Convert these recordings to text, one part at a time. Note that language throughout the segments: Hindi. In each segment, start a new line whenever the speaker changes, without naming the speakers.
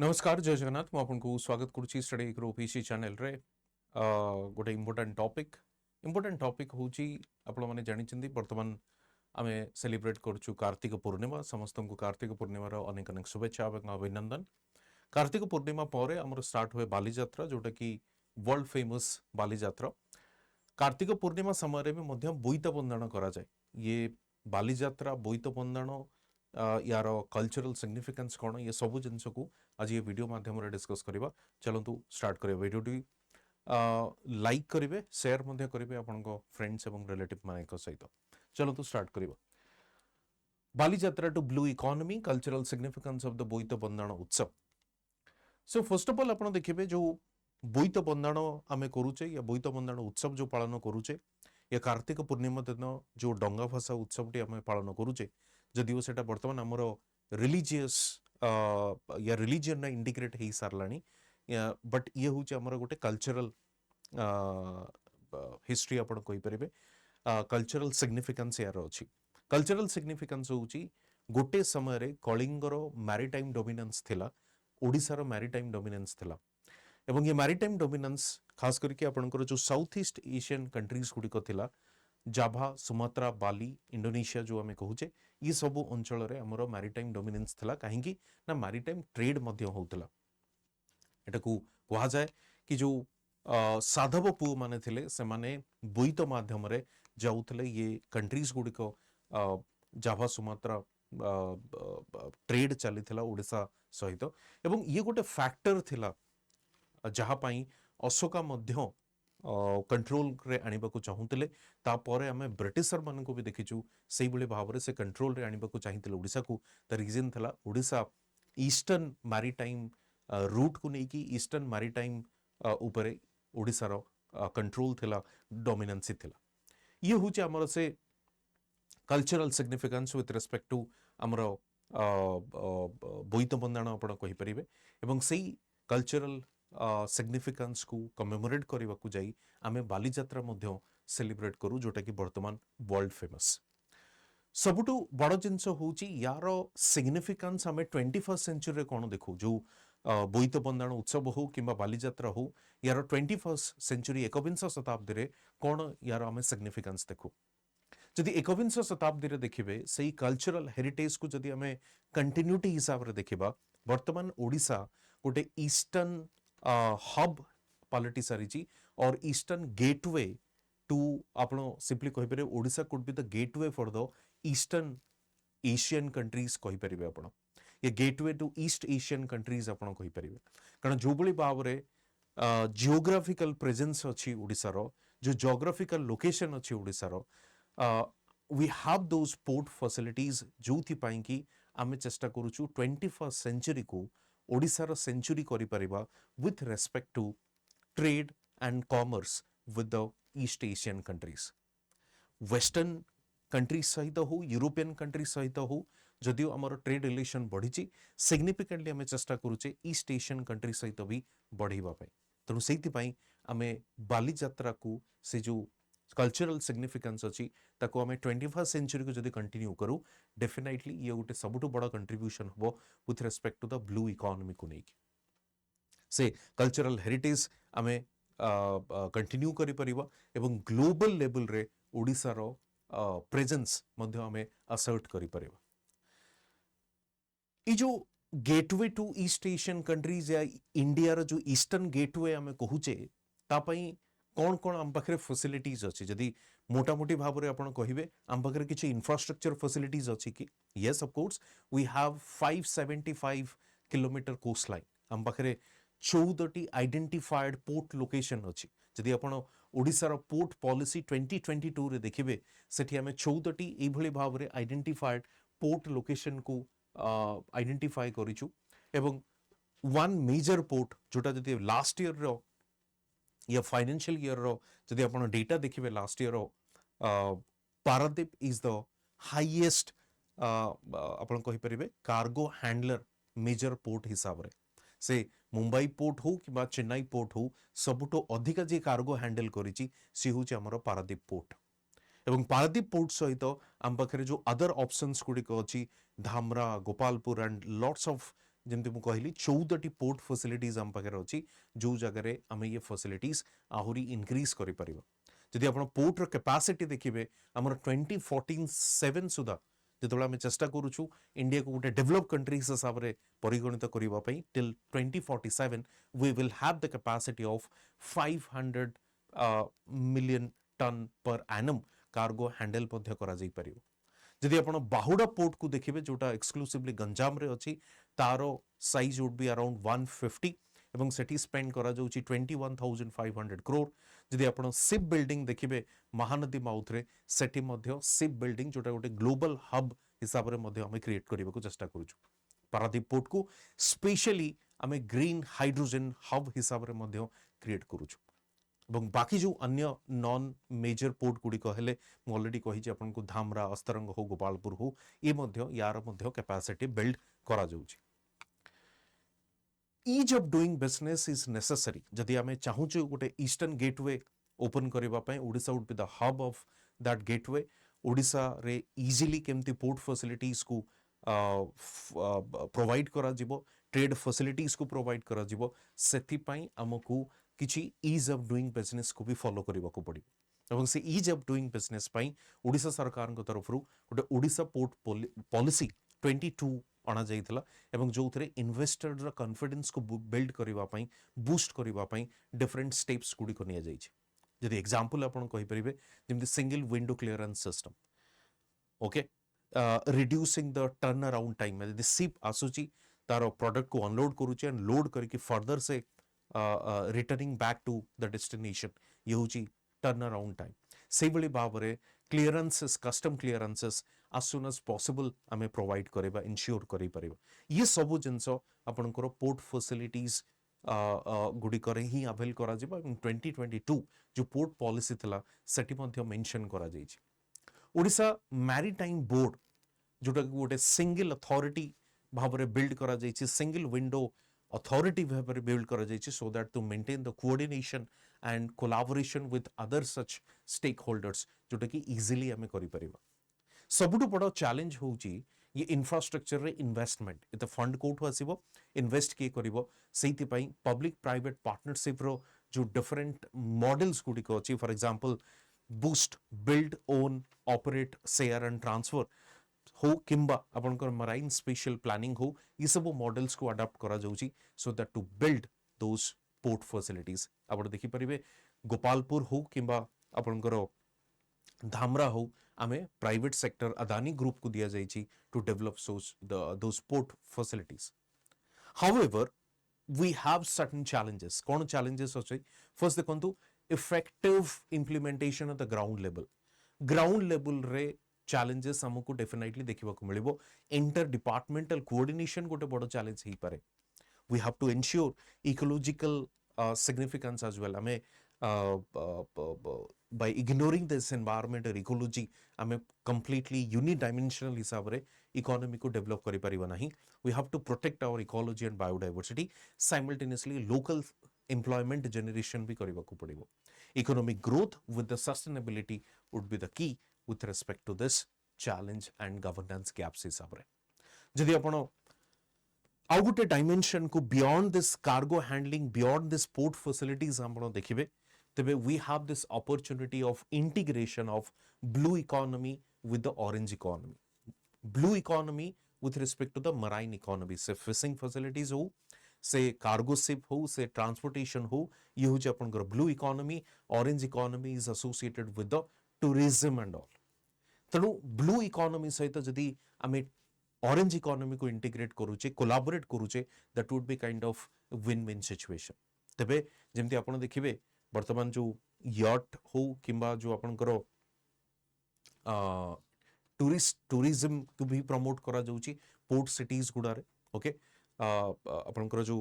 नमस्कार जय जगन्नाथ मु आपको स्वागत करुच्ची स्टडी एग्रो ओपीसी चैनल रे गोटे इम्पोर्टाट टॉपिक हूँ आपण मैंने जानी बर्तमान आम सेलिब्रेट करुचु कार्तिक पूर्णिमा समस्त को कार्तिक पूर्णिमार अनेक अनेक शुभेच्छा और अभिनंदन। कार्तिक पूर्णिमा पर आमर स्टार्ट हुए बालीजात्रा जोटा कि वर्ल्ड फेमस बालीजात्रा। कार्तिक पूर्णिमा समय भी बोईत बंदाण कराए ये बालीजात्रा बोईत बंदाण यार कल्चरल सिग्निफिकेंस कौन ये सब जिनस को आज ये वीडियो माध्यम डिस्कस करवा। चलतु स्टार्ट करिए वीडियोटी लाइक करेंगे शेयर करेंगे आपण फ्रेंड्स एवं रिलेटिव मान सहित। चलतु स्टार्ट करवा Bali Jatra to blue economy cultural significance of the Boita Bandana उत्सव। सो फर्स्ट ऑफ ऑल आप देखिए जो बोईत बंदाण आम करुचे या बोईत बंदाण उत्सव जो पालन करुचे या कार्तिक पूर्णिमा दिन जो डंगा भसा उत्सवटी आम पालन करुचे जदिव से बर्तमान आमर रिलीजियस या रिलीजन इंडिकेट हो साराणी बट ये हूँ आमर गोटे कल्चरल हिस्ट्री आप कल्चरल सिग्निफिकेंस यार अच्छी। कल्चरल सिग्निफिकेंस हूँ गोटे समय कलिंगर मैरीटाइम डोमिनेंस थिला ओडिशार मैरीटाइम डोमिनेंस थिला एवं ये मैरीटाइम डोमिनेंस खास करके आपनकर जो साउथ ईस्ट एशियन कंट्रीज गुड़िक थिला जाभा सुमात्रा बाली इंडोनेशिया जो आम कहूचे ये सब अंचल आमर मैरीटाइम डोमिनेंस थिला कहीं ना मैरीटाइम ट्रेड होता एटा को कहा जाए कि जो साधव पुओ माने थिले से माने बोईत माध्यम जाऊले ये कंट्रीज गुड़िक जाभा सुमात्रा ट्रेड चली ओडिशा सहित एवं ये गोटे फैक्टर थिला जहाँपाई अशोका मध्य कंट्रोल रे आनिबा को चाहूतिले तापर आमे ब्रिटिशर मन को भी देखिचु सेही भली भाव से कंट्रोल रे आनिबा को चाहिथिले ओडिसा को त रीजन थला ओडिसा ईस्टर्न मैरीटाइम रूट को नेकी ईस्टर्न मैरीटाइम उपरे ओडिसार कंट्रोल थिला डोमिनेंसी थिला। ये हुचे हमर से cultural significance with respect to हमर बोईत बंदाण आपण कहि परिबे एवं सेही कल्चरल सिग्निफिकेंस को कमेमोरेट करने को जाई आमे बालीजात्रा मध्य सेलिब्रेट करू जोटा कि वर्तमान वर्ल्ड फेमस। सबुठु बड़ जिनस हूँ यार सिग्निफिकेंस आमे 21st सेंचुरी कौन देखू जो बोईत बंदाण उत्सव हो कि बालीजात्रा हो यार 21st सेंचुरी एकविंश शताब्दी रे कौन यार आमे सिग्निफिकेंस देखू जदि एकविंश शताब्दी रे देखिबे सेही कल्चरल हेरिटेज को जदि आमे कंटिन्यूटी हिसाब रे देखिबा वर्तमान ओडिशा गोटे ईस्टर्न हब पलटि सारी और ईस्टर्न गेटवे टू आप सिंपली कहीपर Odisha could be the gateway for the eastern Asian countries कहीपर आप ये gateway to east Asian countries आप कहीपर कारण जो भाई भाव में जियोग्राफिकल प्रेजेंस अच्छी ओडिशार जो जियोग्राफिकल लोकेशन अच्छी ओडिशार we have those port facilities जो कि आम चेष्टा करुचु 21st सेंचुरी को ओडिशार सेंचुरी करिपरिबा with respect to trade and commerce with the east Asian countries western countries सहित हो यूरोपियन कंट्रीज सहित हो जदिव आमर ट्रेड रिलेशन बढ़ी सिग्निफिकेंटली आम चेष्टा करुचे ईस्ट एशियन कंट्रीज सहित भी बढ़ावा तेणु से आम बालीजात्रा को से जो कल्चरल सिग्निफिकेंस अच्छी ताको आम 21st सेंचुरी को जदि कंटिन्यू करूँ डेफिनेटली ये गोटे सबुठ बड़ कंट्रीब्यूशन हम with respect to the blue economy को लेकिन से कल्चरल हेरिटेज आम कंटिन्यू करिपरिबा एवं ग्लोबल लेवल रे ओडिशार प्रेजेंस मध्य आम असर्ट करिपरिबा। ये जो gateway to east Asian countries या इंडिया रो जो ईस्टर्न गेटवे आम कहूचे तापाई कौन कौन आम पाखे फैसिलिटीज अच्छी जदि मोटामोटी भाव में आप कहे आम पाखे किसी इंफ्रास्ट्रक्चर फैसिलिटीज अच्छी कि yes of course we have 575 kilometre coast line आम पाखे 14टी आइडेंटिफाइड पोर्ट लोकेशन अच्छी जदि आप ओडिशार पोर्ट पॉलिसी 2022 रे देखिए सेठी आम 14टी ये भाव में आइडेंटिफाइड पोर्ट लोकेशन को आइडेंटिफाई करिछु एवं वन मेजर पोर्ट जोटा जदि लास्ट ईयर रो या फाइनेंशियल ईयर रो जदि आप डेटा देखिए last year Paradip is the highest आप कहीपर कार्गो हैंडलर मेजर पोर्ट हिसाब रे से मुंबई पोर्ट हो कि चेन्नई पोर्ट हो सबुठ अधिका जे कार्गो हैंडल करिछि सी हूँ आमर पारादीप पोर्ट एवं पारादीप पोर्ट सहित आम पाखे जो अदर ऑप्शंस गुड़िक अच्छी Dhamra Gopalpur and lots of जमती मु कहली 14 पोर्ट फैसिलिटीज आम पाखे अच्छी जो जगह आम ये फैसिलिटीज आहरी इनक्रीज करि परिबा जदि आपण पोर्टर कैपेसिटी देखिए आमर 2047 सुधा जो आम चेष्टा करुचु इंडिया को गोटे डेवलप कंट्रीज हिसाब से परिगणित करने till 2047 we will have the capacity of 500 million tonne per annum cargo handle करा जाई परिबो जदि आपण बाहुडा पोर्ट को देखिए जोटा एक्सक्लूसिवली गंजाम रे अछि तारो साइज वुड बी अराउंड 150 एवं सेठी स्पेंड करा जाउची 21,500 करोड़ जदि आपण शिप बिल्डिंग देखिए महानदी माउथ रे सेठी मध्य शिप बिल्डिंग जोटा गोटे ग्लोबल हब हिसाब रे मध्य आमे क्रिएट करबा को चेष्टा करूछु पारादीप पोर्ट को स्पेशली आमे ग्रीन हाइड्रोजन हब हिसाब रे मध्य क्रिएट करूछु এবং বাকি जो अन्य नॉन मेजर पोर्ट गुड़िक हेले मु ऑलरेडी कही आपको धामरा अस्तरंग हो गोपालपुर हो ये मध्य यार मध्य कैपेसिटी बिल्ड करा जाउची ease of doing business is necessary जदि आमे चाहूछु गोटे ईस्टर्न गेटवे ओपन करबा पय Odisha would be the hub of that gateway Odisha रे इजीली केमती पोर्ट फैसिलिटीज को प्रोवाइड करा जिवो ट्रेड फैसिलिटीज को प्रोवाइड करा जिवो सेथि पय हमकु किसी ईज ऑफ डूइंग बिजनेस को भी फॉलो करने को पड़ो और से ease of doing business Odisha सरकार तरफ गोटे ओडिशा पोर्ट पॉलिसी 22 अणा जाइथिला एवं जो थे इन्वेस्टर कॉन्फिडेंस को बिल्ड करने बूस्ट करने डिफरेंट स्टेप्स गुड़िक नि जदि एग्जांपल आपण कहि परिबे जेमति single window clearance system okay reducing the turn around time यदि शिप आसुची तार प्रोडक्ट को अनलोड करूची एंड लोड करके फर्दर से returning back to the destination ये हूँ टर्न अराउंड टाइम से भाव में clearances custom clearances as soon as possible आमे प्रोवाइड करेबा इनश्योर करि परिबा ये सब जिनस आपनकर पोर्ट फैसिलिटीज गुडी करे ही अवेल करा जिबा 2022 जो पोर्ट पॉलिसी थला सेटी मध्ये मेंशन करा जाइछि ओडिशा मैरीटाइम बोर्ड जोटा गोटे सिंगल अथॉरिटी भाव में बिल्ड करा जाइछि सिंगल विंडो अथॉरिटी भाव में बिल्ड करा जाइछि so that to maintain the coordination and collaboration with other such stakeholders जोटा कि इजीली आमे करि परिबा सबुठु बड़ चैलेंज होउची ये इंफ्रास्ट्रक्चर रे इन्वेस्टमेंट एत फंड कोठु आसीबो इन्वेस्ट के करिवो सेति पई पब्लिक प्राइवेट पार्टनरशिप रो जो डिफरेंट मॉडल्स गुडी को अछि for example boost build own operate share and transfer हो किंबा आपनकर मराइन स्पेशल प्लानिंग हो ये सब मॉडल्स को अडॉप्ट करा जाउची so that to build those port facilities आपण देखि परिबे गोपालपुर हो किंबा आपनकर धामरा हो आमे प्राइवेट सेक्टर अदानी ग्रुप को दिया जाइछि to develop those port facilities however we have certain challenges कोन चैलेंजेस अछि फर्स्ट देखंतु effective implementation at the ground level रे चैलेंजेस हमको डेफिनेटली देखिबा को मिलिबो इंटर डिपार्टमेंटल कोऑर्डिनेशन गोटे बड़ चैलेंज ही पारे we have to ensure ecological significance as well हमें by ignoring this environment or ecology आमे completely unidimensional हिसाब रे इकोनॉमी को डेवलप करि परिबा नाही we have to protect our ecology and biodiversity simultaneously local employment generation भी करिबा को पड़िबो economic growth with the sustainability would be the key with respect to this challenge and governance gaps हिसाब रे जदि आपण आउ गोटे डायमेंशन को beyond this cargo handling beyond this port facilities आपण देखिबे तबे we have this opportunity of integration of blue economy with the orange economy. Blue economy with respect to the marine economy, से fishing facilities हो, से cargo ship हो, से transportation हो, ये हो जो अपन blue economy, orange economy is associated with the tourism and all. तेणु blue economy सहित जदि आमे orange economy को integrate करूचे, collaborate करूचे, that would be kind of win-win situation. तबे जेमती आपण देखिबे वर्तमान जो यॉट हो किंबा जो आपनकर टूरिज्म को भी प्रमोट करा जाउची पोर्ट सिटीज गुडारे ओके आपनकर जो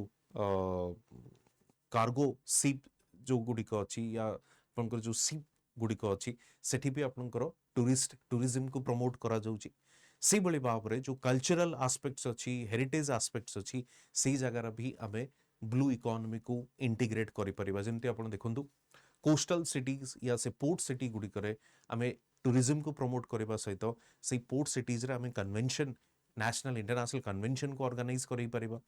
कार्गो शिप जो गुडिक अछि या आपनकर जो शिप गुडिक अछि सेठी भी आपनकर टूरिज्म को प्रमोट करा जाउची से बळे भाव रे जो कल्चरल एस्पेक्ट्स अछि हेरिटेज एस्पेक्ट्स अछि से जगह भी हमें ब्लू इकोनॉमी को इंटीग्रेट करि परिबा जेमति आपण देखंतु कोस्टल सिटीज या से पोर्ट सिटी गुडी करे हमें टूरिज्म को प्रमोट करबा सहित से पोर्ट सिटीज रे हमें कन्वेंशन नेशनल इंटरनेशनल कन्वेंशन को ऑर्गेनाइज करै परिबा,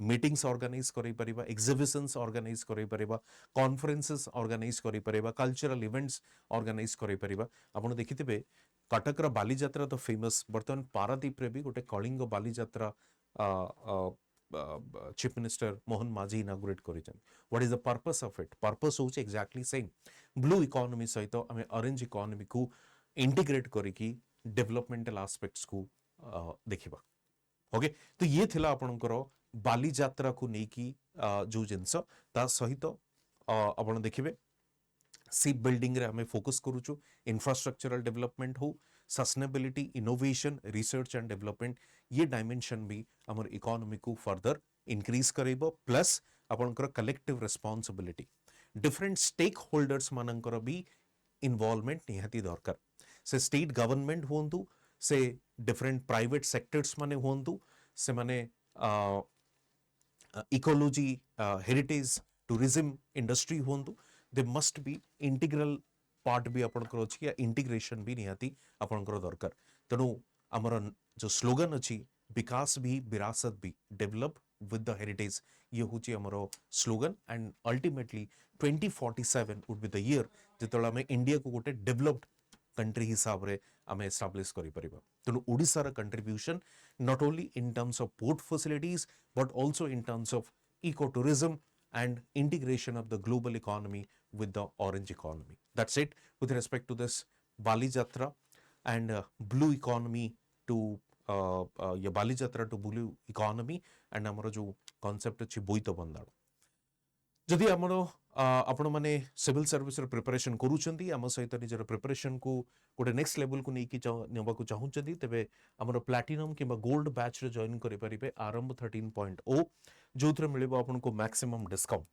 मीटिंग्स ऑर्गेनाइज करै परिबा, एग्जिबिशंस ऑर्गेनाइज करै परिबा, कॉन्फ्रेंसेस ऑर्गेनाइज करै परिबा, कल्चरल इवेंट्स ऑर्गेनाइज करै परिबा। आपण देखिथिबे कटक रा बालीजात्रा तो फेमस, बर्तमान पारादीप रे भी गोटे Kalinga Bali Jatra chief minister Mohan Majhi inaugurate करिछन। What is the purpose of it? Purpose होची एक्जाक्टली सेम, ब्लू इकोनॉमी सहित आम ऑरेंज इकोनॉमी को इंटीग्रेट करिकी डेवलपमेंटल एस्पेक्ट्स को देखिबा। ओके, तो ये थिला आपनकर बालीजात्रा को नेकी जो जिनस ता सहित आपण देखिबे सीप बिल्डिंग रे हमें फोकस करूछु, इंफ्रास्ट्रक्चरल डेवलपमेंट हो, sustainability, innovation, research and development, ये डायमेंशन भी हमर इकोनॉमी को फर्दर इंक्रीज करेबो। प्लस आपनकर collective responsibility, different stakeholders मानकर भी इन्वॉल्वमेंट निहाती दरकार। से स्टेट गवर्नमेंट हुंतु, से डिफरेंट प्राइवेट सेक्टर्स माने हुंतु, से माने इकोलॉजी, हेरिटेज, टूरिज्म इंडस्ट्री हुंतु, they must be integral part भी आपनकर अछि या इंटीग्रेशन भी निहाती आपनकर दरकार। तेणु हमर जो स्लोगन अछि, विकास भी विरासत भी, डेवलप विद द हेरिटेज, ये होची हमर slogan. And ultimately 2047 would be the year जेतला में इंडिया को गोटे डेवलप्ड कंट्री हिसाब रे आम एस्टाब्लिश करि परिबा। तेणु ओडिशार contribution not only in terms of port facilities but also in terms of eco tourism and integration of the global economy with the orange economy. That's it with respect to this Bali Jatra and blue economy to ये Bali Jatra to blue economy and हमरो जो concept अछि बोईत बंदाड़। जदि हमरो आपण माने सिविल सर्विस रे प्रिपरेशन करूछंती, हम सहित निजर प्रिपरेशन को गोटे नेक्स्ट लेवल को नेकी नेबा को चाहूछंती, तेबे हमरो प्लैटिनम किबा गोल्ड बैच रे जॉइन करि परिबे आरंभ 13.0, जोथरे मिलिबो आपन को मैक्सिमम डिस्काउंट।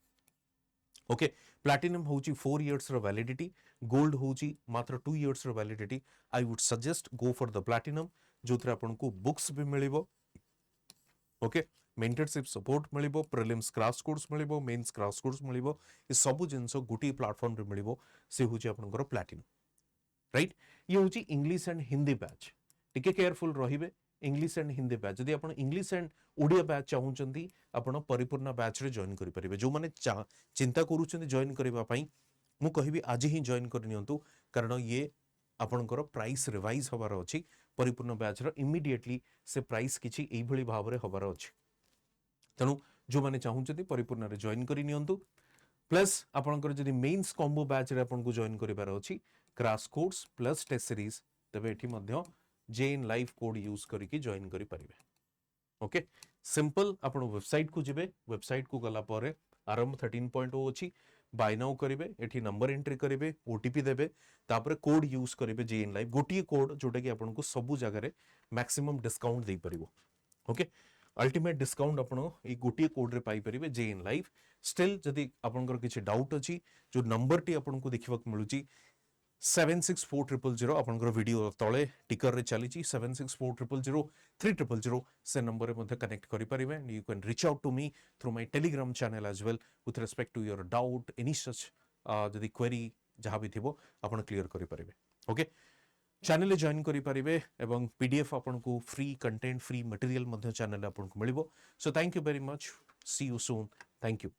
ओके, प्लैटिनम होची 4 इयर्स रो वैलिडिटी, गोल्ड होची मात्र 2 इयर्स रो validity. I would suggest go for the platinum, जोथरे आपन को बुक्स भी मिलिबो। ओके, मेंटरशिप सपोर्ट मिलिबो, प्रीलिम्स क्रैश कोर्स मिलिबो, मेंस क्रैश कोर्स मिलिबो, ये सब जिंसो गुटी प्लेटफॉर्म रे मिलिबो। से होची आपनकर प्लैटिनम, राइट। ये होची इंग्लिश एंड हिंदी बैच, टिके केयरफुल रहिबे। इंग्लिश एंड हिंदी बैच, जदि आपण इंग्लिश एंड ओडिया बैच चाहूचंती, आपण परिपूर्ण बैच रे जॉइन करि परिबे। जो माने चिंता करूचंती जॉइन करिबा पई, मु कहिबी आज ही जॉइन कर नियंतु, कारण ये आपनकर प्राइस रिवाइज होबार अछि। परिपूर्ण बैच रो इमीडिएटली से प्राइस किछि एई भली भाव रे होबार अछि। तेणु जो माने चाहूचंती परिपूर्ण रे जॉइन करि नियंतु। प्लस आपनकर जदि मेंस कॉम्बो बैच रे आपन को जॉइन करिबार अछि, crash course plus test series, तबे एठी मध्य जेन लाइव कोड यूज करिकि जॉइन करि परिबे। ओके, सिंपल आपण वेबसाइट को जिबे, वेबसाइट को गला परे आरंभ 13.0 अछि, बाय नाउ करिबे, एठी नंबर एंट्री करिबे, ओटीपी देबे, तापरे कोड यूज करिबे जेन लाइव, गोटिए कोड जोटा कि आपन को सब जगह रे मैक्सिमम डिस्काउंट दे परिबो। ओके, अल्टीमेट डिस्काउंट आपण ए गोटिए कोड रे पाई परिबे जेन लाइव। स्टिल जदि आपनकर किछि डाउट अछि, जो नंबर टी आपन को देखिबा मिलुची 764000, आपनकर वीडियो तळे टिकर रे चलीची 76400300, से नंबर रे मध्ये कनेक्ट करि परिबे। And you can reach out to me through my Telegram channel as well with respect to your doubt, any such जदि क्वेरी जहां भी थिबो आपण क्लियर करि परिबे। ओके, चैनल रे जॉइन करि परिबे एवं पीडीएफ आपन को फ्री कंटेंट, फ्री मटेरियल मध्ये चैनल आपन को मिलिबो। So thank you very much, see you soon, thank you.